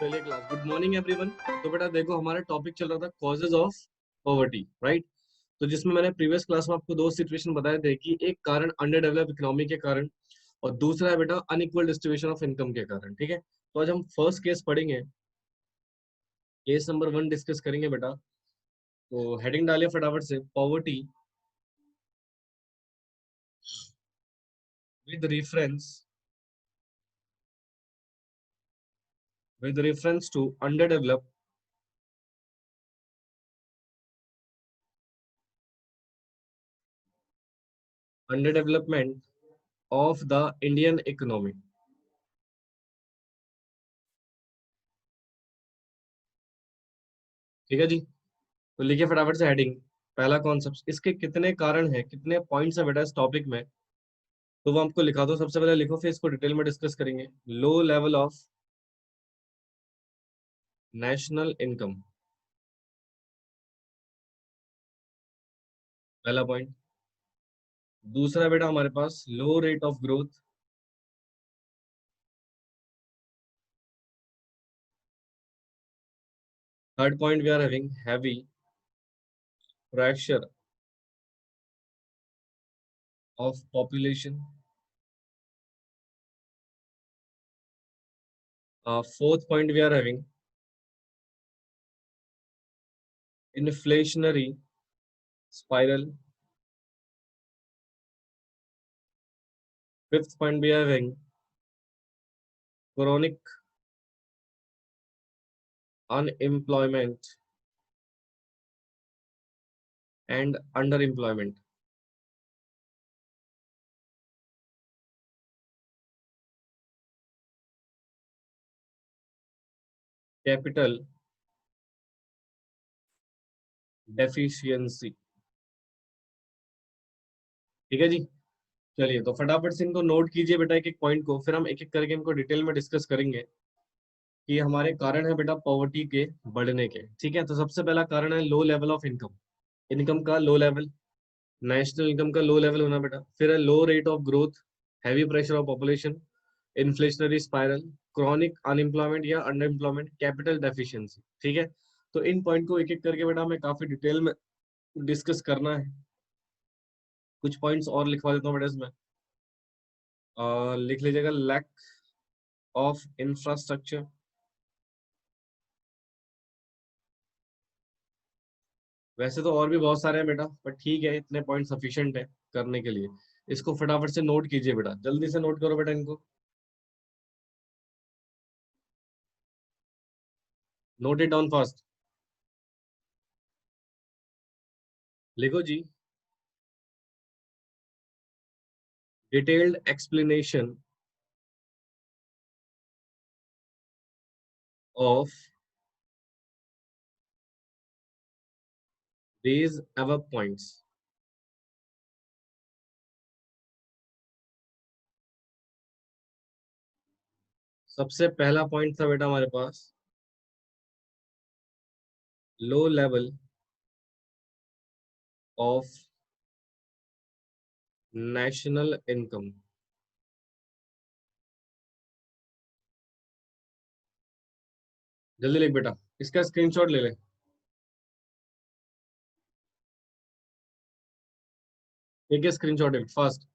चलिए class, good morning everyone. तो बेटा देखो, हमारा टॉपिक चल रहा था कॉजेज ऑफ पॉवर्टी, राइट। तो जिसमें मैंने प्रीवियस क्लास में आपको दो सिचुएशन बताए थे कि एक कारण अंडर डेवलप इकोनॉमी के कारण और दूसरा है बेटा अनइक्वल डिस्ट्रीब्यूशन ऑफ इनकम के कारण। ठीक है, तो आज हम फर्स्ट केस पढ़ेंगे, केस नंबर 1 डिस्कस करेंगे बेटा। तो हेडिंग डालिए फटाफट से, poverty with reference to under development of the Indian economy. ठीक है जी, तो लिखिए फटाफट से हेडिंग। पहला कॉन्सेप्ट, इसके कितने कारण हैं, कितने पॉइंट्स है बेटा इस टॉपिक में, तो वो हमको लिखा दो। सबसे पहले लिखो, फिर इसको डिटेल में डिस्कस करेंगे। Low level of national income, पहला पॉइंट। दूसरा बेटा हमारे पास low rate of growth, third point we are having heavy pressure of population, fourth point we are having inflationary spiral, fifth point we are having chronic unemployment and underemployment। Capital deficiency. ठीक है जी, चलिए तो फटाफट से इनको note कीजिए बेटा, एक एक पॉइंट को, फिर हम एक एक करके इनको डिटेल में डिस्कस करेंगे कि हमारे कारण है बेटा पॉवर्टी के बढ़ने के। ठीक है, तो सबसे पहला कारण है लो लेवल ऑफ इनकम, इनकम का लो लेवल, नेशनल इनकम का लो लेवल होना बेटा। फिर है low rate of growth, heavy pressure of population, inflationary spiral, chronic unemployment या अंडर एम्प्लॉयमेंट, कैपिटल डेफिशिएंसी। ठीक है, तो इन पॉइंट को एक एक करके बेटा हमें काफी डिटेल में डिस्कस करना है। कुछ पॉइंट्स और लिखवा देता हूँ बेटा इसमें। लिख लीजिएगा, लैक ऑफ इंफ्रास्ट्रक्चर, वैसे तो और भी बहुत सारे हैं बेटा, पर ठीक है, इतने पॉइंट सफिशिएंट है करने के लिए। इसको फटाफट से नोट कीजिए बेटा, जल्दी से नोट करो बेटा इनको, नोट इट डाउन फास्ट। लिखो जी, detailed explanation of these above points. सबसे पहला पॉइंट था बेटा हमारे पास low level of national income. जल्दी लिख बेटा, इसका स्क्रीनशॉट ले ले, एक स्क्रीनशॉट है फास्ट।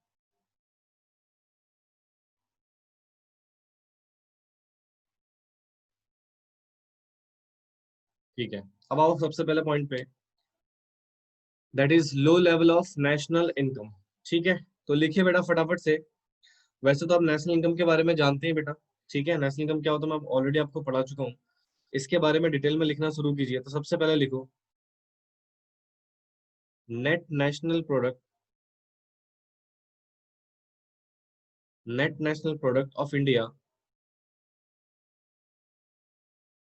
ठीक है, अब आओ सबसे पहले पॉइंट पे, that is low level of national income. ठीक है, तो लिखिए बेटा फटाफट से। वैसे तो आप नेशनल इनकम के बारे में जानते हैं बेटा, ठीक है, नेशनल इनकम क्या होता है मैं ऑलरेडी आपको पढ़ा चुका हूँ। इसके बारे में डिटेल में लिखना शुरू कीजिए। तो सबसे पहले लिखो, net national product, net national product of India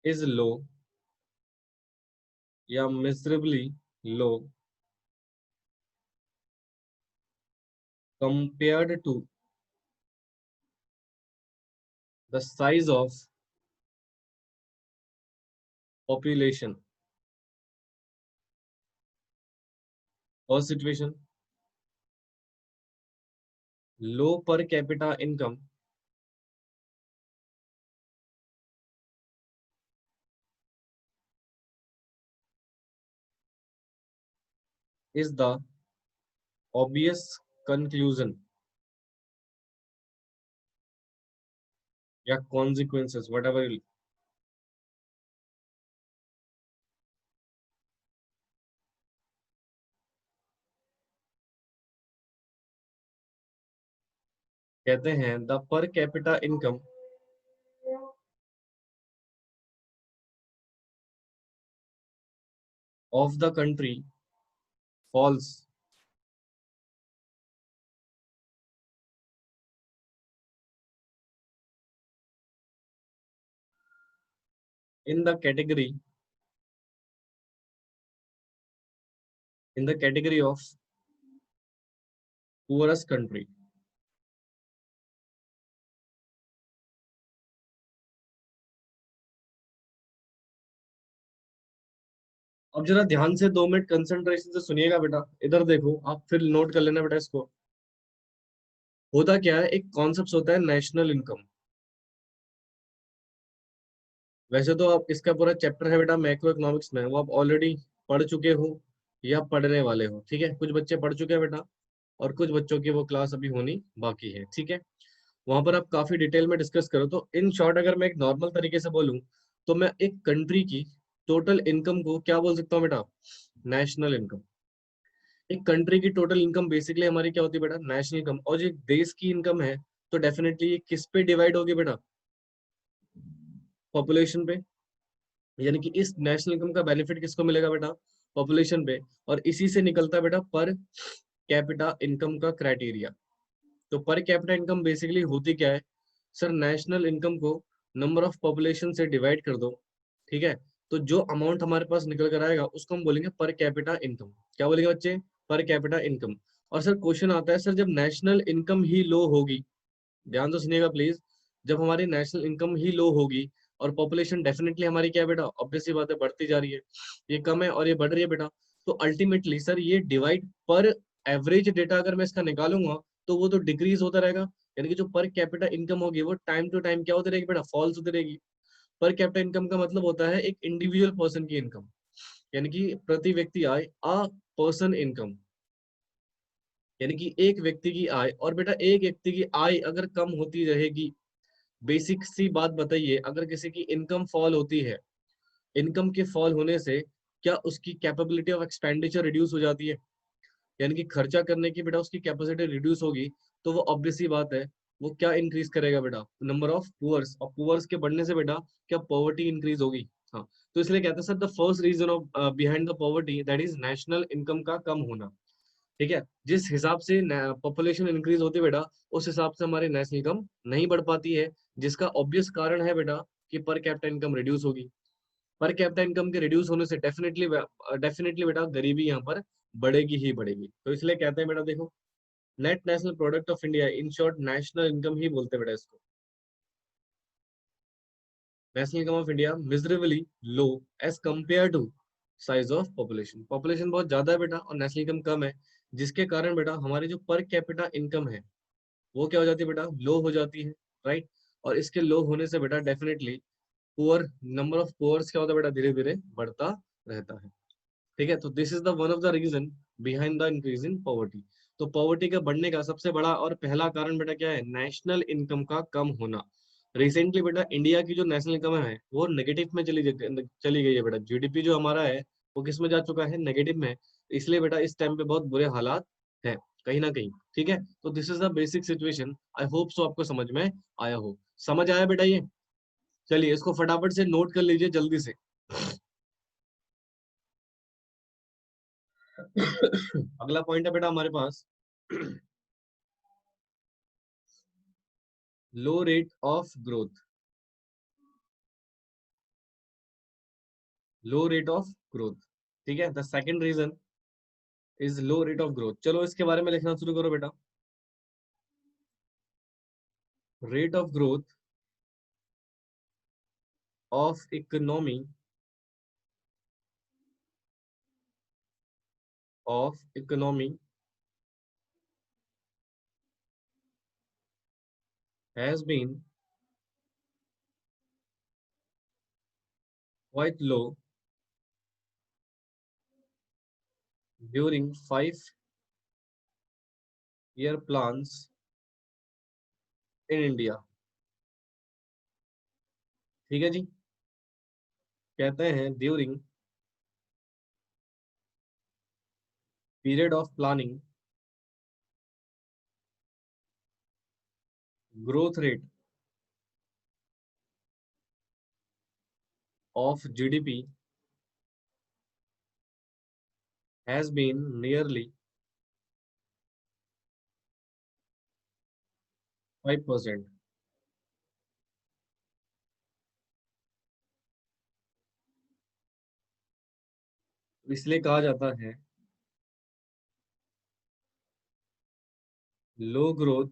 is low या miserably low compared to the size of population or situation, low per capita income is the obvious conclusion या consequences whatever you कहते हैं the per capita income of the country falls in the category of poorest country. अब जरा ध्यान से 2 minute concentration से सुनिएगा बेटा, इधर देखो, आप फिर नोट कर लेना बेटा इसको। होता क्या है, एक कॉन्सेप्ट होता है नेशनल इनकम। वैसे तो आप इसका पूरा चैप्टर है बेटा मैक्रो इकोनॉमिक्स में, वो आप ऑलरेडी पढ़ चुके हो या पढ़ने वाले हो, ठीक है। कुछ बच्चे पढ़ चुके हैं बेटा, और कुछ बच्चों की वो क्लास अभी होनी बाकी है, ठीक है। वहां पर आप काफी डिटेल में डिस्कस करो। तो इन शॉर्ट अगर मैं एक नॉर्मल तरीके से बोलूं, तो मैं एक कंट्री की टोटल इनकम को क्या बोल सकता हूँ बेटा, नेशनल इनकम। एक कंट्री की टोटल इनकम बेसिकली हमारी क्या होती है बेटा, नेशनल इनकम। और जो एक देश की इनकम है, तो डेफिनेटली ये किस पे डिवाइड होगी बेटा, पॉपुलेशन पे। यानी कि इस नेशनल इनकम का बेनिफिट किसको मिलेगा बेटा, पॉपुलेशन पे। और इसी से निकलता है बेटा पर कैपिटा इनकम का क्राइटेरिया। तो पर कैपिटा इनकम बेसिकली होती क्या है सर, नेशनल इनकम को नंबर ऑफ पॉपुलेशन से डिवाइड कर दो, ठीक है। तो जो अमाउंट हमारे पास निकल कर आएगा उसको हम बोलेंगे पर कैपिटा इनकम। क्या बोलेंगे बच्चे, पर कैपिटा इनकम। और सर क्वेश्चन आता है, सर जब नेशनल इनकम ही लो होगी, ध्यान तो सुनिएगा प्लीज, जब हमारी नेशनल इनकम ही लो होगी और पॉपुलेशन डेफिनेटली हमारी क्या है बेटा, ऑब्वियस सी बात है बढ़ती जा रही है, ये कम है और ये बढ़ रही है बेटा, तो अल्टीमेटली सर ये डिवाइड पर एवरेज डेटा अगर मैं इसका निकालूंगा तो वो तो डिक्रीज होता रहेगा। यानी कि जो पर कैपिटा इनकम होगी वो टाइम टू टाइम क्या होती रहेगी बेटा, फॉल्स होती रहेगी। पर कैपिटा इनकम का मतलब होता है एक इंडिविजुअल पर्सन की इनकम, यानी कि प्रति व्यक्ति आय, अ पर्सन इनकम, यानी कि एक व्यक्ति की आय। और बेटा एक व्यक्ति की आय अगर कम होती रहेगी, बेसिक सी बात बताइए, अगर किसी की इनकम फॉल होती है, इनकम के फॉल होने से क्या उसकी कैपेबिलिटी ऑफ एक्सपेंडिचर रिड्यूस हो जाती है, यानी कि खर्चा करने की बेटा उसकी कैपेसिटी रिड्यूस होगी, तो वो ऑब्वियस सी बात है वो क्या इंक्रीज करेगा बेटा, नंबर ऑफ पुअर्स। और पुअर्स के बढ़ने से बेटा क्या पॉवर्टी इंक्रीज होगी। हाँ, तो इसलिए कहते हैं sir the first reason of behind the poverty that is national income का कम होना, ठीक है। जिस हिसाब से पॉपुलेशन इंक्रीज होती है बेटा, उस हिसाब से हमारी नेशनल इनकम नहीं बढ़ पाती है, जिसका ऑब्वियस कारण है बेटा कि पर कैपिटा इनकम रिड्यूस होगी। पर कैपिटा इनकम के रिड्यूस होने से डेफिनेटली डेफिनेटली बेटा गरीबी यहाँ पर बढ़ेगी ही बढ़ेगी। तो इसलिए कहते हैं बेटा देखो, net national product of India, in short national income ही बोलते हैं बेटा इसको। National income of India miserably low as compare to size of population. Population बहुत ज्यादा है बेटा और नेशनल इनकम कम है, जिसके कारण बेटा हमारी जो पर कैपिटा इनकम है वो क्या हो जाती है बेटा, लो हो जाती है, राइट। और इसके लो होने से बेटा definitely poor, number of poors क्या होता है बेटा, धीरे धीरे बढ़ता रहता है, ठीक है। तो this is the one of the reason behind the increase in poverty. तो पॉवर्टी का बढ़ने का सबसे बड़ा और पहला कारण बेटा क्या है, नेशनल इनकम का कम होना। रिसेंटली बेटा इंडिया की जो नेशनल इनकम है वो नेगेटिव में चली गई है बेटा। जीडीपी जो हमारा है वो किस में जा चुका है, नेगेटिव में। इसलिए बेटा इस टाइम पे बहुत बुरे हालात है कहीं ना कहीं, ठीक है। तो this is the basic situation. I hope सो आपको समझ में आया हो। समझ आया बेटा ये? चलिए इसको फटाफट से नोट कर लीजिए जल्दी से। अगला पॉइंट है बेटा हमारे पास, low rate of growth. Low rate of growth, ठीक है। The second reason is low rate of growth. चलो इसके बारे में लिखना शुरू करो बेटा। Rate of growth of economy, of economy has been quite low during 5 year plans in India. ठीक है जी, कहते हैं during period of planning growth rate of GDP has been nearly 5%। इसलिए कहा जाता है लो growth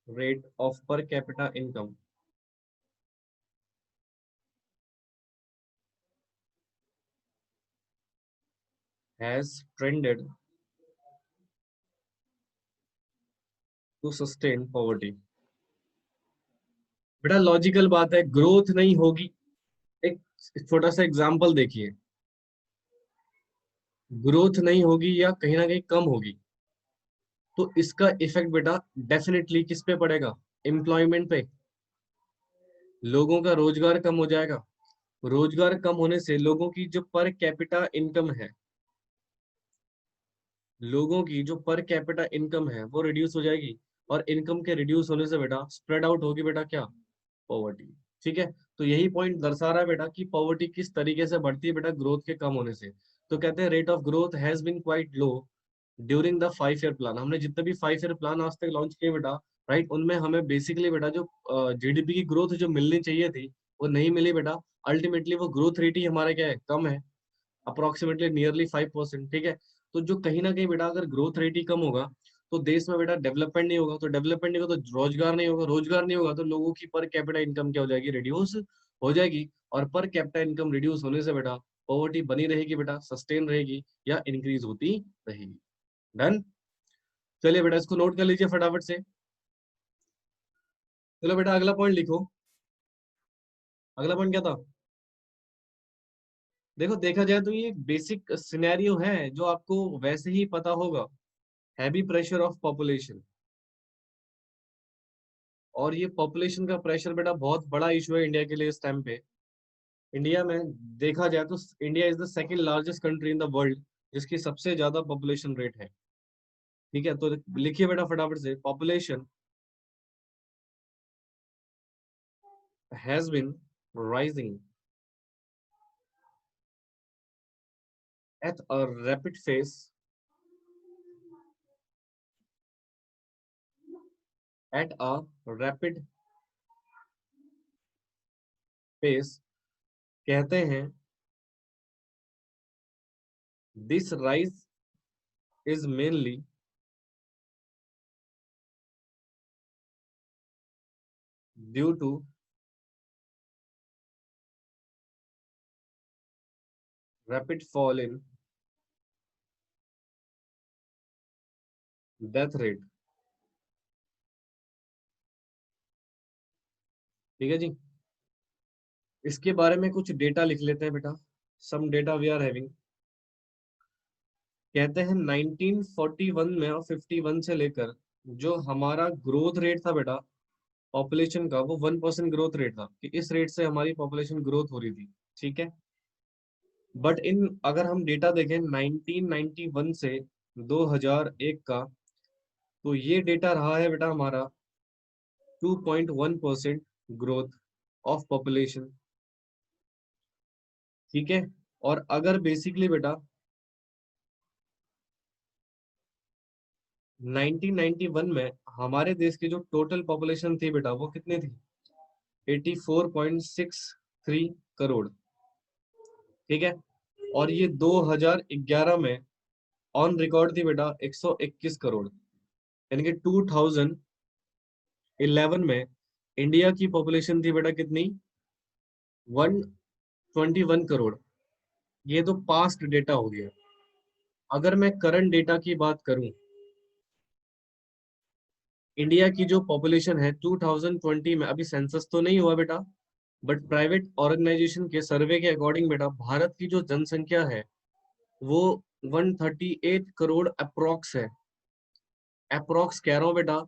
rate of per capita income has trended to sustain poverty। बेटा लॉजिकल बात है, ग्रोथ नहीं होगी। एक छोटा सा एग्जांपल देखिए, ग्रोथ नहीं होगी या कहीं ना कहीं कम होगी, तो इसका इफेक्ट बेटा डेफिनेटली किस पे पड़ेगा? एम्प्लॉयमेंट पे। लोगों का रोजगार कम हो जाएगा। रोजगार कम होने से लोगों की जो पर कैपिटा इनकम है, लोगों की जो पर कैपिटा इनकम है वो रिड्यूस हो जाएगी। और इनकम के रिड्यूस होने से बेटा स्प्रेड आउट होगी बेटा क्या? पॉवर्टी। ठीक है, तो यही पॉइंट दर्शा रहा है बेटा कि पॉवर्टी किस तरीके से बढ़ती है बेटा, ग्रोथ के कम होने से। तो कहते हैं rate of growth has been quite low during the 5 year plan. हमने जितने भी 5 year प्लान आज तक लॉन्च किए बेटा, राइट, उनमें हमें बेसिकली बेटा जो जीडीपी की ग्रोथ जो मिलनी चाहिए थी वो नहीं मिली बेटा। अल्टीमेटली वो ग्रोथ रेट ही हमारा क्या है, कम है, अप्रोक्सीमेटली नियरली 5%। ठीक है, तो जो कहीं ना कहीं बेटा अगर ग्रोथ रेट ही कम होगा तो देश में बेटा डेवलपमेंट नहीं होगा, तो डेवलपमेंट नहीं होगा तो रोजगार नहीं होगा, रोजगार नहीं होगा तो लोगों की पर कैपिटा इनकम क्या हो जाएगी, रिड्यूस हो जाएगी। और पर कैपिटा इनकम रिड्यूस होने से बेटा पॉवर्टी बनी रहेगी बेटा, सस्टेन रहेगी या इंक्रीज होती रहेगी। डन। चलिए बेटा इसको नोट कर लीजिए फटाफट से। चलो बेटा अगला पॉइंट लिखो। अगला पॉइंट क्या था? देखो देखा जाए तो ये बेसिक सिनेरियो है जो आपको वैसे ही पता होगा। Heavy pressure of population. और ये पॉपुलेशन का प्रेशर बेटा बहुत बड़ा इशू है इंडिया के लिए इस टाइम पे। इंडिया में देखा जाए तो India is the second largest country in the world जिसकी सबसे ज्यादा पॉपुलेशन रेट है। ठीक है, तो लिखिए बेटा फटाफट से, population has been rising at a rapid face at a rapid pace. कहते हैं this rise is mainly due to rapid fall in death rate. ठीक है जी, इसके बारे में कुछ डेटा लिख लेते हैं बेटा। Some data we are having. कहते हैं 1941 में और 51 से लेकर जो हमारा ग्रोथ रेट था बेटा पॉपुलेशन का, वो 1% ग्रोथ रेट था, कि इस रेट से हमारी पॉपुलेशन ग्रोथ हो रही थी। ठीक है, बट इन अगर हम डेटा देखें 1991 से 2001 का, तो ये डेटा रहा है बेटा हमारा 2.1% ग्रोथ ऑफ पॉपुलेशन। ठीक है, और अगर बेसिकली बेटा 1991 में हमारे देश की जो टोटल पॉपुलेशन थी बेटा वो कितनी थी? 84.63 करोड़। ठीक है, और ये 2011 में ऑन रिकॉर्ड थी बेटा 121 करोड़। यानी कि 2011 में इंडिया की पॉपुलेशन थी बेटा कितनी? 121 करोड़। ये तो पास्ट डेटा हो गया। अगर मैं करंट डेटा की बात करूं, इंडिया की जो पॉपुलेशन है 2020 में, अभी सेंसस तो नहीं हुआ बेटा, बट प्राइवेट ऑर्गेनाइजेशन के सर्वे के अकॉर्डिंग बेटा भारत की जो जनसंख्या है वो 138 करोड़ अप्रोक्स है। अप्रोक्स कह रहा हूँ बेटा,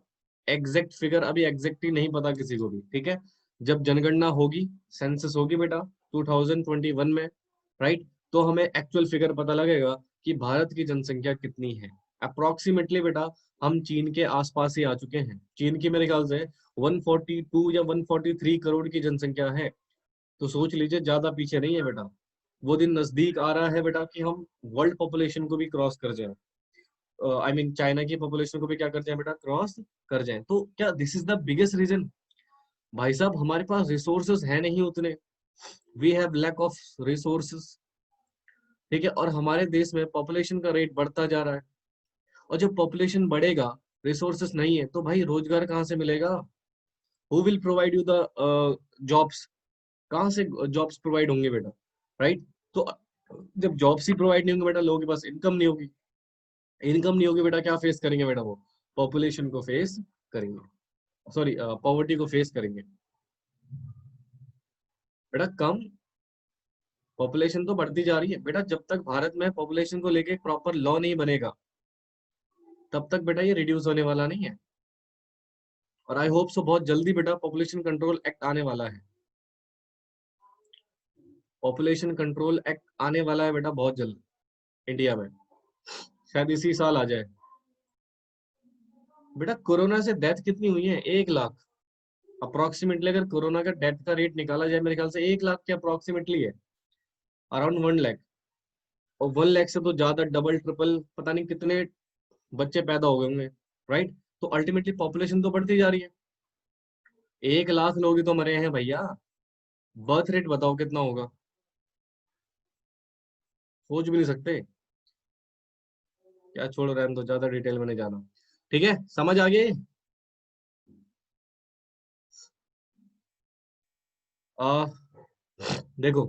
एग्जैक्ट फिगर अभी एग्जैक्टली नहीं पता किसी को भी, ठीक है। जब जनगणना होगी, सेंसस होगी बेटा 2021 में, राइट, तो हमें एक्चुअल फिगर पता लगेगा कि भारत की जनसंख्या कितनी है। अप्रोक्सीमेटली बेटा हम चीन के आसपास ही आ चुके हैं। चीन की मेरे ख्याल से 142 या 143 करोड़ की जनसंख्या है। तो सोच लीजिए ज्यादा पीछे नहीं है बेटा। वो दिन नजदीक आ रहा है बेटा कि हम वर्ल्ड पॉपुलेशन को भी क्रॉस कर जाए। आई मीन चाइना की पॉपुलेशन को भी क्या कर जाए बेटा, क्रॉस कर जाए। तो क्या this is the biggest reason? भाई साहब हमारे पास रिसोर्सेस है नहीं उतने, we have lack of resources, ठीक है। और हमारे देश में पॉपुलेशन का रेट बढ़ता जा रहा है, और जब पॉपुलेशन बढ़ेगा, रिसोर्सेस नहीं है, तो भाई रोजगार कहाँ से मिलेगा? Who will provide you the jobs? कहाँ से जॉब्स प्रोवाइड होंगे बेटा, राइट? तो जब जॉब्स ही प्रोवाइड नहीं होंगे बेटा, लोगों के पास इनकम नहीं होगी। इनकम नहीं होगी बेटा, क्या फेस करेंगे बेटा? वो पॉपुलेशन को फेस करेंगे, सॉरी पॉवर्टी को फेस करेंगे बेटा। कम पॉपुलेशन तो बढ़ती जा रही है बेटा, जब तक भारत में पॉपुलेशन को लेके प्रॉपर लॉ नहीं बनेगा, तब तक बेटा ये रिड्यूस होने वाला नहीं है। और आई होप सो बहुत जल्दी बेटा पॉपुलेशन कंट्रोल एक्ट आने वाला है। पॉपुलेशन कंट्रोल एक्ट आने वाला है बेटा बहुत जल्द इंडिया में, शायद इसी साल आ जाए। बेटा कोरोना से डेथ कितनी हुई है? 1 लाख। अप्रोक्सीमेटली अगर कोरोना का डेथ का रेट निकाला जाए, मेरे ख्याल से 1 लाख के अप्रोक्सीमेटली है, अराउंड 1 लाख। और 1 लाख से तो ज्यादा, डबल ट्रिपल पता नहीं कितने बच्चे पैदा हो गए होंगे, राइट? तो अल्टीमेटली पॉपुलेशन तो बढ़ती जा रही है। 1 लाख लोग ही तो मरे हैं भैया, बर्थ रेट बताओ कितना होगा? सोच भी नहीं सकते। क्या छोड़ रहे हैं, हम तो ज्यादा डिटेल में नहीं जाना, ठीक है। समझ आ गई? आ, देखो,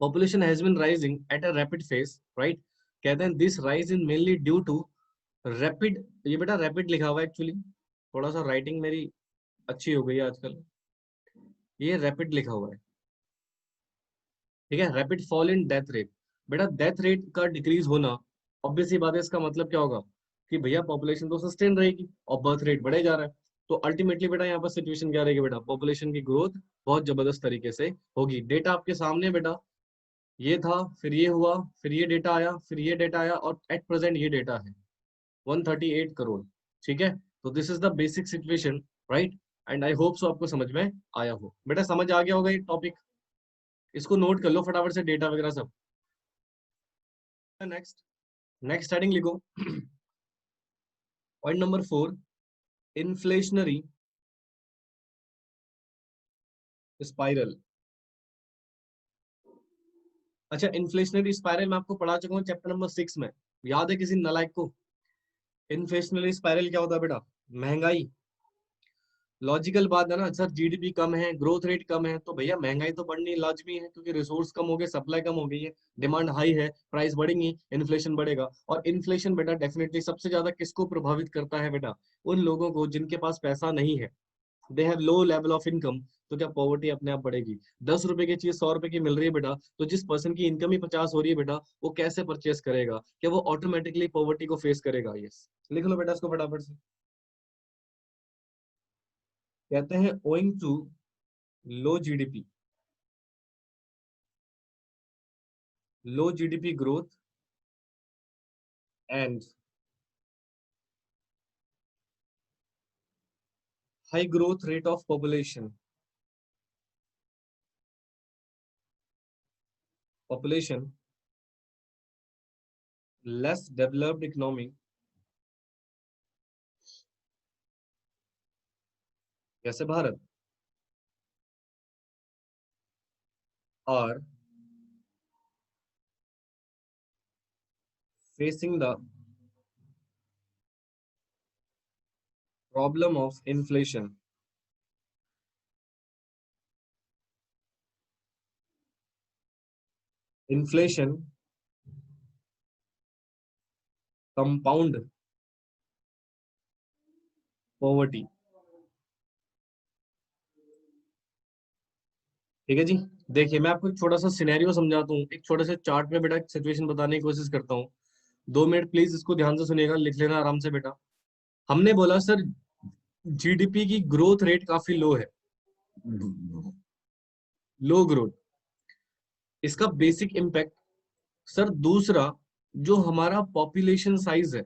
population has been rising at a rapid phase, right? कहते हैं this rise is mainly due to rapid, ये बेटा रैपिड लिखा हुआ है एक्चुअली, थोड़ा सा राइटिंग मेरी अच्छी हो गई है आजकल। ये रैपिड लिखा हुआ है, ठीक है। Rapid fall in death rate, बेटा डेथ रेट का डिक्रीज होना, ऑब्वियस सी बात है। इसका मतलब क्या होगा कि भैया पॉपुलेशन तो सस्टेन रहेगी और बर्थ रेट बढ़े जा रहा है। तो अल्टीमेटली बेटा यहाँ पर सिचुएशन क्या रहेगी बेटा, पॉपुलेशन की ग्रोथ बहुत जबरदस्त तरीके से होगी। डेटा आपके सामने है बेटा, ये था, फिर ये हुआ, फिर ये डेटा आया, फिर ये डेटा आया, और एट प्रेजेंट ये डेटा है 138 करोड़, ठीक है। तो this is the basic situation, right? And I hope सो आपको समझ में आया हो बेटा, समझ आ गया होगा ये टॉपिक। इसको नोट कर लो फटाफट से, डेटा वगैरह सब। नेक्स्ट, नेक्स्ट हेडिंग लिखो। Point number 4, inflationary spiral. अच्छा, इन्फ्लेशनरी स्पाइरल मैं आपको पढ़ा चुका हूँ चैप्टर नंबर 6 में, याद है किसी नालायक को? इन्फ्लेशनरी स्पाइरल क्या होता है बेटा? महंगाई। लॉजिकल बात है ना सर, जीडीपी कम है, ग्रोथ रेट कम है, तो भैया महंगाई तो बढ़नी लाजमी है, क्योंकि रिसोर्स कम हो गए, सप्लाई कम हो गई है, डिमांड हाई है, प्राइस बढ़ेंगी, इन्फ्लेशन बढ़ेगा। और इन्फ्लेशन बेटा डेफिनेटली सबसे ज्यादा किसको प्रभावित करता है बेटा? उन लोगों को जिनके पास पैसा नहीं है, they have low level of income. तो क्या पॉवर्टी अपने आप बढ़ेगी? 10 रुपए की चीज 100 रुपए की मिल रही है बेटा, तो जिस पर्सन की इनकम ही 50 हो रही है बेटा, वो कैसे परचेस करेगा? क्या वो ऑटोमेटिकली पॉवर्टी को फेस करेगा? यस, लिख लो बेटा इसको फटाफट से। कहते हैं owing to low GDP, low GDP growth and high growth rate of population, less developed economy जैसे Bharat, are facing the problem of inflation. Inflation compound poverty, ठीक है जी। देखिए मैं आपको एक छोटा सा सिनेरियो समझाता हूँ, एक छोटे से चार्ट में बेटा सिचुएशन बताने की कोशिश करता हूँ। 2 मिनट प्लीज इसको ध्यान से सुनिएगा, लिख लेना आराम से बेटा। हमने बोला सर जीडीपी की ग्रोथ रेट काफी लो है, लो ग्रोथ, इसका बेसिक इम्पैक्ट। सर दूसरा, जो हमारा पॉपुलेशन साइज है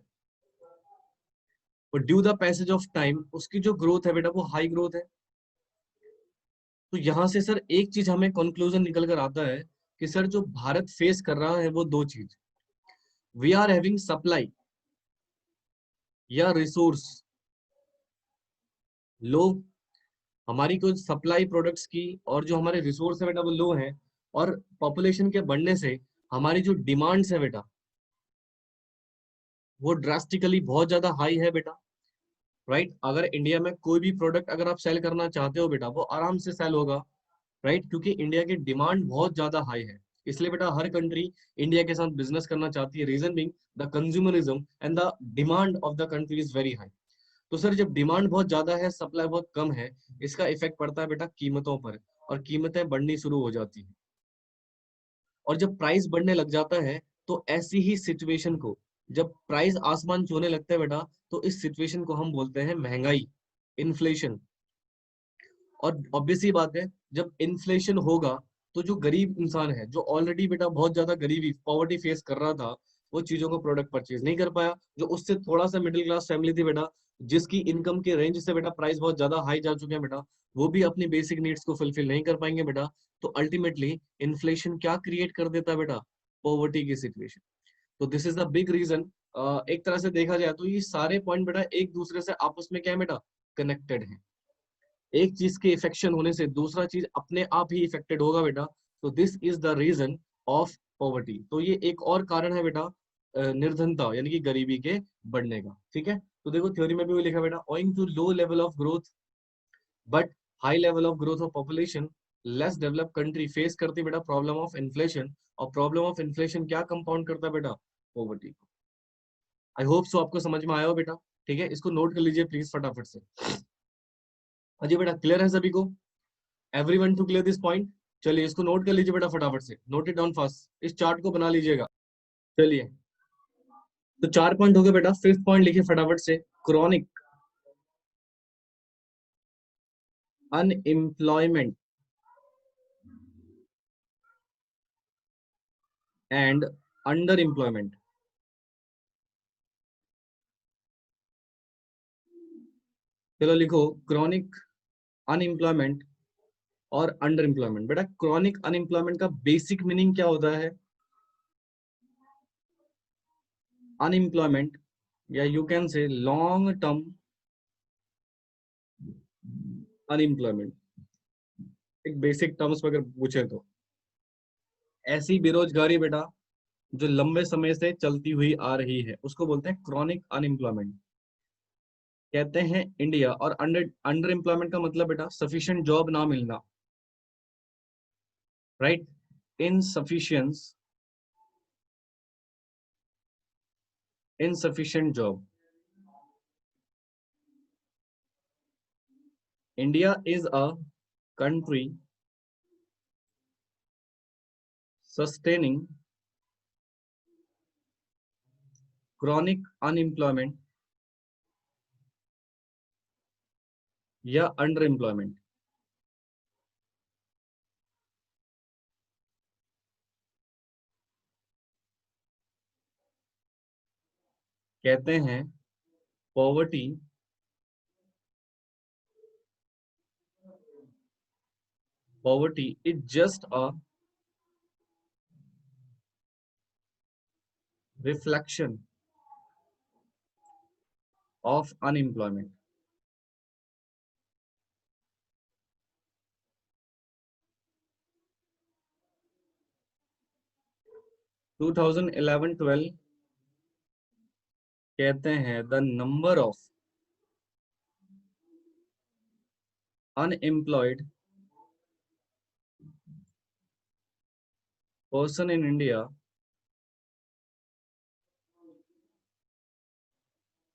वो due the passage of time उसकी जो ग्रोथ है बेटा वो हाई ग्रोथ है। तो यहां से सर एक चीज हमें कंक्लूजन निकल कर आता है कि सर जो भारत फेस कर रहा है वो दो चीज, वी आर हैविंग सप्लाई या रिसोर्स लो, हमारी कुछ सप्लाई प्रोडक्ट्स की और जो हमारे रिसोर्स है बेटा वो लो है। और पॉपुलेशन के बढ़ने से हमारी जो डिमांड्स है बेटा वो ड्रास्टिकली बहुत ज्यादा हाई है बेटा। राइट, अगर इंडिया में कोई भी प्रोडक्ट अगर आप सेल करना चाहते हो बेटा वो आराम से सेल होगा। राइट, क्योंकि इंडिया की डिमांड बहुत ज्यादा हाई है। इसलिए बेटा हर कंट्री इंडिया के साथ बिजनेस करना चाहती है, reason being the consumerism and the demand of the country is very high. तो सर जब डिमांड बहुत ज्यादा है सप्लाई बहुत कम है, इसका इफेक्ट पड़ता है बेटा कीमतों पर, और कीमतें बढ़नी शुरू हो जाती है। और जब प्राइस बढ़ने लग जाता है तो ऐसी ही सिचुएशन को, जब प्राइस आसमान छूने लगता है बेटा, तो इस सिचुएशन को हम बोलते हैं महंगाई, इन्फ्लेशन। और ऑब्वियस ही बात है, जब इन्फ्लेशन होगा तो जो गरीब इंसान है, जो ऑलरेडी बेटा बहुत ज्यादा गरीबी पॉवर्टी फेस कर रहा था, वो चीजों को प्रोडक्ट परचेज नहीं कर पाया। जो उससे थोड़ा सा मिडिल क्लास फैमिली थी बेटा, जिसकी इनकम के रेंज से बेटा प्राइस बहुत ज्यादा हाई जा चुके हैं बेटा, वो भी अपनी बेसिक नीड्स को फुलफिल नहीं कर पाएंगे बेटा। तो अल्टीमेटली इन्फ्लेशन क्या क्रिएट कर देता है बेटा, पॉवर्टी की सिचुएशन। तो this is the big reason. एक तरह से देखा जाए तो ये सारे पॉइंट बेटा एक दूसरे से आपस में क्या है बेटा, कनेक्टेड है। एक चीज के इफेक्शन होने से दूसरा चीज अपने आप ही इफेक्टेड होगा बेटा। तो this is the reason of poverty. तो ये एक और कारण है बेटा निर्धनता यानी कि गरीबी के बढ़ने का। ठीक है, तो देखो थ्योरी में भी वो लिखा बेटा, owing to low level of growth but high level of growth of population, less develop country face करती बेटा प्रॉब्लम ऑफ इन्फ्लेशन। और प्रॉब्लम ऑफ इन्फ्लेशन क्या कंपाउंड करता है बेटा, पॉवर्टी को। आई होप सो आपको समझ में आया हो बेटा। ठीक है, इसको नोट कर लीजिए प्लीज फटाफट से। अजी बेटा क्लियर है सभी को, everyone to clear this point. चलिए इसको नोट कर लीजिए बेटा फटाफट से, नोट इट डाउन फास्ट, इस चार्ट को बना लीजिएगा। चलिए, तो 4 पॉइंट हो गए बेटा, फिफ्थ पॉइंट लिखिए फटाफट से, chronic unemployment and under employment. चलो लिखो, क्रॉनिक अनएम्प्लॉयमेंट और अंडर एम्प्लॉयमेंट। बेटा क्रॉनिक अनएम्प्लॉयमेंट का बेसिक मीनिंग क्या होता है, अनएम्प्लॉयमेंट या you can say long term unemployment. एक बेसिक टर्म्स में अगर पूछे तो ऐसी बेरोजगारी बेटा जो लंबे समय से चलती हुई आ रही है उसको बोलते हैं क्रॉनिक अनएम्प्लॉयमेंट। कहते हैं इंडिया, और अंडर अंडर एम्प्लॉयमेंट का मतलब बेटा सफिशिएंट जॉब ना मिलना। Right, insufficiency, insufficient job. India is a country sustaining chronic unemployment या अंडर एम्प्लॉयमेंट। कहते हैं poverty poverty is just a reflection of unemployment. 2011-12 कहते हैं the number of unemployed person in India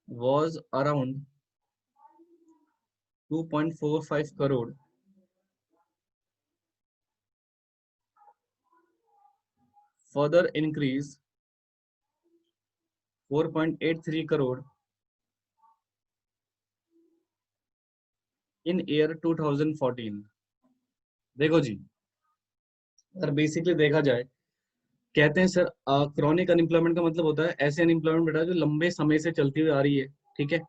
was around 2.45 crore further increase 4.83 crore in year 2014। देखो जी, अगर basically देखा जाए, कहते हैं सर क्रॉनिक अनएम्प्लॉयमेंट का मतलब होता है ऐसे अनएम्प्लॉयमेंट बेटा जो लंबे समय से चलती हुई आ रही है, ठीक है।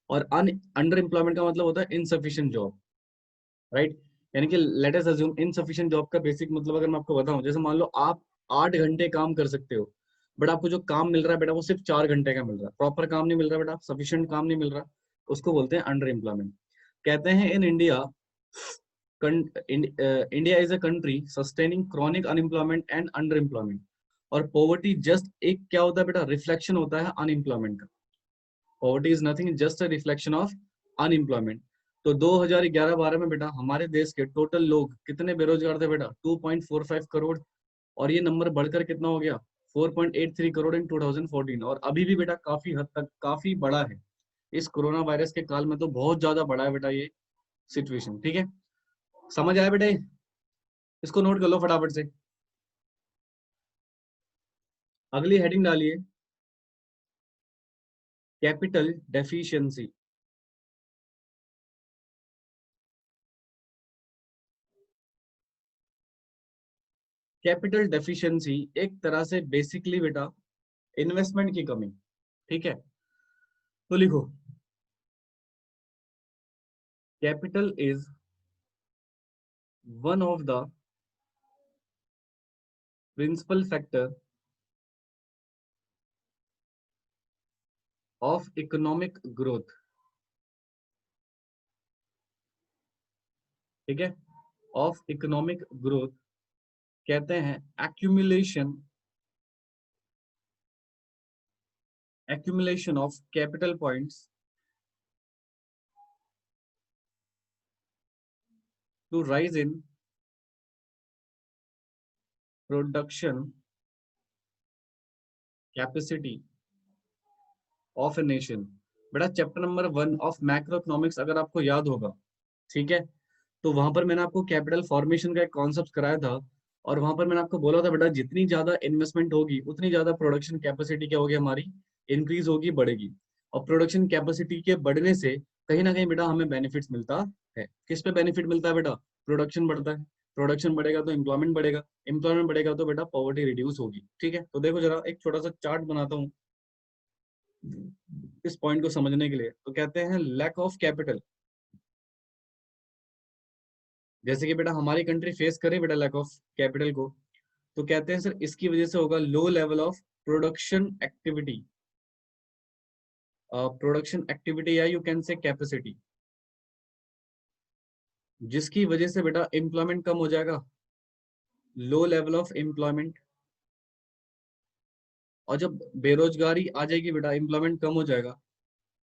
और अंडर एम्प्लॉयमेंट का मतलब होता है इनसफिशिएंट जॉब, राइट। यानी कि let us assume insufficient job का बेसिक मतलब अगर मैं आपको बताऊं, जैसे मान लो आप 8 घंटे काम कर सकते हो, बट आपको जो काम मिल रहा है बेटा वो सिर्फ 4 घंटे का मिल रहा है, प्रॉपर काम नहीं मिल रहा बेटा, सफिशिएंट काम नहीं मिल रहा, उसको बोलते हैं अंडर एम्प्लॉयमेंट। कहते हैं in India, India is a country sustaining chronic unemployment and under employment. और पॉवर्टी जस्ट एक क्या होता है बेटा, रिफ्लेक्शन होता है अनएम्प्लॉयमेंट का। Poverty is nothing just a reflection of unemployment. तो 2011-12 में बेटा हमारे देश के टोटल लोग कितने बेरोजगार थे बेटा, 2.45 करोड़। और ये नंबर बढ़कर कितना हो गया, 4.83 करोड़ इन 2014। और अभी भी बेटा काफी हद तक काफी बड़ा है, इस कोरोना वायरस के काल में तो बहुत ज्यादा बड़ा है बेटा ये सिचुएशन, ठीक है। समझ आया बेटा ये? इसको नोट कर लो फटाफट से। अगली हेडिंग डालिए, कैपिटल डेफिशिएंसी। कैपिटल डेफिशिएंसी एक तरह से बेसिकली बेटा इन्वेस्टमेंट की कमी, ठीक है। तो लिखो, capital is one of the principal factor of economic growth, ठीक है, ऑफ इकोनॉमिक ग्रोथ। कहते हैं accumulation of capital points to rise in production capacity of a nation. बेटा chapter number 1 of macro economics अगर आपको याद होगा, ठीक है, तो वहां पर मैंने आपको कैपिटल फॉर्मेशन का एक कॉन्सेप्ट कराया था। और वहां पर मैंने आपको बोला था बेटा जितनी ज्यादा इन्वेस्टमेंट होगी उतनी ज्यादा प्रोडक्शन कैपेसिटी क्या होगी हमारी, इंक्रीज होगी, बढ़ेगी। और प्रोडक्शन कैपेसिटी के बढ़ने से कहीं ना कहीं बेटा हमें बेनिफिट्स मिलता है। किस पे बेनिफिट मिलता है बेटा, प्रोडक्शन बढ़ता है, प्रोडक्शन बढ़ेगा तो एम्प्लॉयमेंट बढ़ेगा, एम्प्लॉयमेंट बढ़ेगा तो बेटा पॉवर्टी रिड्यूस होगी, ठीक है। तो देखो जरा एक छोटा सा चार्ट बनाता हूँ इस पॉइंट को समझने के लिए। तो कहते हैं लैक ऑफ कैपिटल, जैसे कि बेटा हमारी कंट्री फेस करे बेटा लैक ऑफ कैपिटल को, तो कहते हैं सर इसकी वजह से होगा लो level of production activity, production activity या यू कैन से कैपेसिटी, जिसकी वजह से बेटा एम्प्लॉयमेंट कम हो जाएगा, लो लेवल ऑफ एम्प्लॉयमेंट। और जब बेरोजगारी आ जाएगी बेटा, एम्प्लॉयमेंट कम हो जाएगा,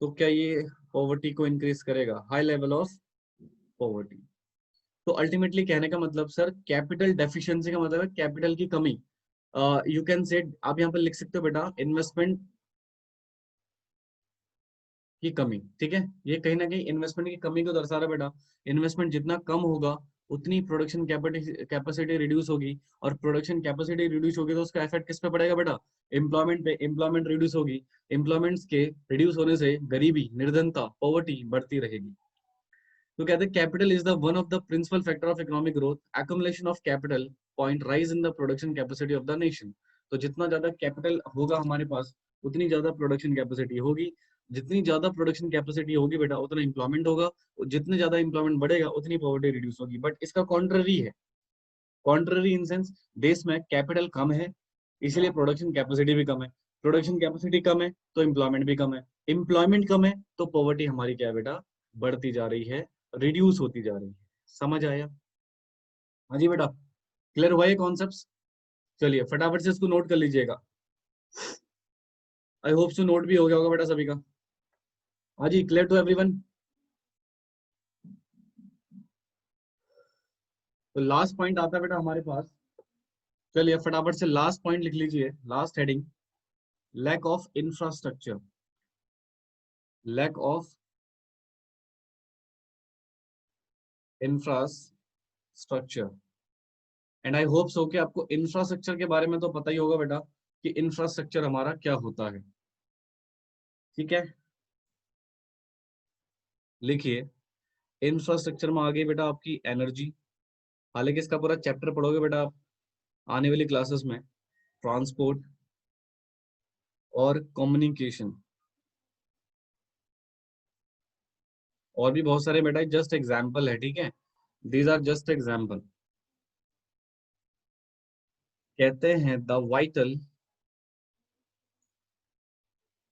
तो क्या ये पॉवर्टी को इंक्रीज करेगा, हाई लेवल ऑफ पॉवर्टी। तो अल्टीमेटली कहने का मतलब सर कैपिटल डेफिशिएंसी का मतलब है कैपिटल की कमी। यू कैन से आप यहाँ पर लिख सकते हो बेटा इन्वेस्टमेंट की कमी, ठीक है। ये कहीं ना कहीं इन्वेस्टमेंट की कमी को दर्शा रहा है बेटा। इन्वेस्टमेंट जितना कम होगा उतनी प्रोडक्शन कैपेसिटी रिड्यूस होगी, और प्रोडक्शन कैपेसिटी रिड्यूस होगी तो उसका इफेक्ट किस पे पड़ेगा बेटा, एम्प्लॉयमेंट पे। एम्प्लॉयमेंट रिड्यूस होगी, एम्प्लॉयमेंट के रिड्यूस होने से गरीबी, निर्धनता, पॉवर्टी बढ़ती रहेगी। तो कहते हैं capital is the one of the principal factor of economic growth, accumulation of capital point rise in the production capacity of the nation. तो जितना ज्यादा कैपिटल होगा हमारे पास उतनी ज्यादा प्रोडक्शन कैपेसिटी होगी, जितनी ज्यादा प्रोडक्शन कैपेसिटी होगी बेटा उतना एम्प्लॉयमेंट होगा, और जितने ज्यादा एम्प्लॉयमेंट बढ़ेगा उतनी पॉवर्टी रिड्यूस होगी। बट इसका कॉन्ट्ररी है, कॉन्ट्ररी इन सेंस देश में कैपिटल कम है इसलिए प्रोडक्शन कैपेसिटी भी कम है, प्रोडक्शन कैपेसिटी कम है तो एम्प्लॉयमेंट भी कम है, एम्प्लॉयमेंट कम है तो पॉवर्टी हमारी क्या है बेटा, बढ़ती जा रही है, रिड्यूस होती जा रही है। समझ आया? हाँ जी बेटा, क्लियर हुआ ये कॉन्सेप्ट? चलिए फटाफट से इसको नोट कर लीजिएगा। आई होप सो नोट भी हो गया होगा बेटा सभी का। हाँ जी, क्लियर टू एवरीवन? तो लास्ट पॉइंट आता है बेटा हमारे पास। चलिए फटाफट से लास्ट पॉइंट लिख लीजिए, last heading, lack of infrastructure. Lack of infrastructure. And I hope so कि आपको इंफ्रास्ट्रक्चर के बारे में तो पता ही होगा बेटा कि इंफ्रास्ट्रक्चर हमारा क्या होता है। ठीक है, लिखिए इंफ्रास्ट्रक्चर में आ गई बेटा आपकी एनर्जी। हालांकि इसका पूरा चैप्टर पढ़ोगे बेटा आप आने वाली क्लासेस में, ट्रांसपोर्ट और कम्युनिकेशन और भी बहुत सारे बेटा, जस्ट एग्जाम्पल है। ठीक है, दीज आर जस्ट एग्जाम्पल। कहते हैं the vital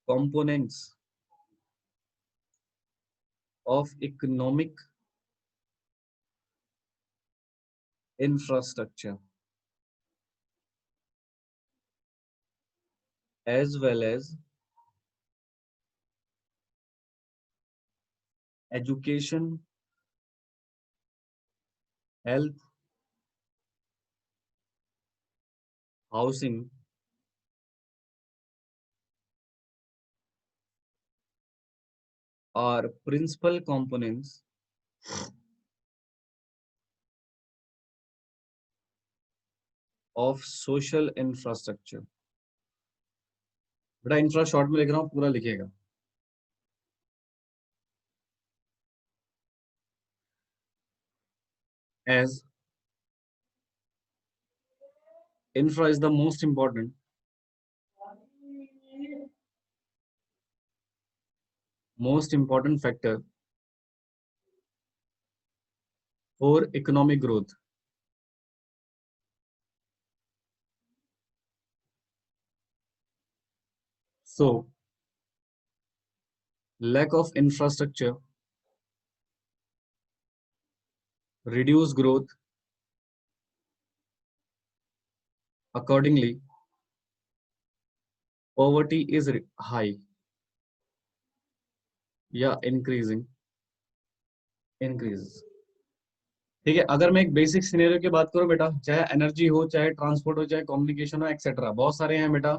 components of economic infrastructure as well as education, health, housing are principal components of social infrastructure। बेटा इंफ्रा शॉर्ट में लिख रहा हूँ, पूरा लिखिएगा। As infra is the most important factor for economic growth, so lack of infrastructure reduce growth, accordingly poverty is high या increases। ठीक है, अगर मैं एक बेसिक सिनेरियो की बात करूं बेटा, चाहे एनर्जी हो, चाहे ट्रांसपोर्ट हो, चाहे कम्युनिकेशन हो, एक्सेट्रा, बहुत सारे हैं बेटा।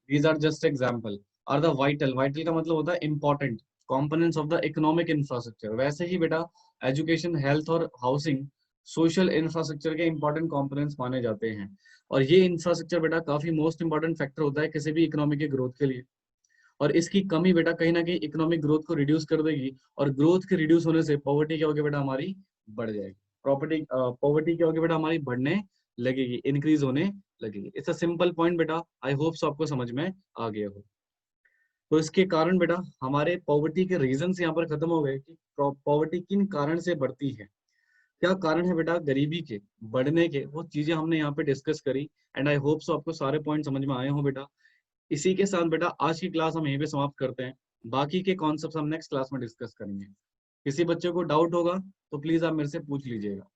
These are just example. और द वाइटल, वाइटल का मतलब होता है important components of the economic infrastructure. वैसे ही बेटा एजुकेशन, हेल्थ और हाउसिंग सोशल इंफ्रास्ट्रक्चर के इंपॉर्टेंट कंपोनेंट्स माने जाते हैं। और ये इंफ्रास्ट्रक्चर बेटा काफी मोस्ट इंपॉर्टेंट फैक्टर होता है किसी भी इकोनॉमी के ग्रोथ के लिए। और इसकी कमी बेटा कहीं ना कहीं इकोनॉमिक ग्रोथ को रिड्यूस कर देगी, और ग्रोथ के रिड्यूस होने से पॉवर्टी क्या होगी बेटा, हमारी बढ़ जाएगी। प्रॉपर्टी पॉवर्टी क्या होगी बेटा, हमारी बढ़ने लगेगी, इंक्रीज होने लगेगी। इट्स अ सिंपल पॉइंट बेटा, आई होप सो आपको समझ में आ गया हो। तो इसके कारण बेटा हमारे पॉवर्टी के रीजंस यहाँ पर खत्म हो गए कि पॉवर्टी किन कारण से बढ़ती है, क्या कारण है बेटा गरीबी के बढ़ने के, वो चीजें हमने यहाँ पे डिस्कस करी। एंड आई होप सो आपको सारे पॉइंट समझ में आए हो बेटा। इसी के साथ बेटा आज की क्लास हम यहीं पे समाप्त करते हैं। बाकी के कॉन्सेप्ट्स हम नेक्स्ट क्लास में डिस्कस करेंगे। किसी बच्चे को डाउट होगा तो प्लीज आप मेरे से पूछ लीजिएगा।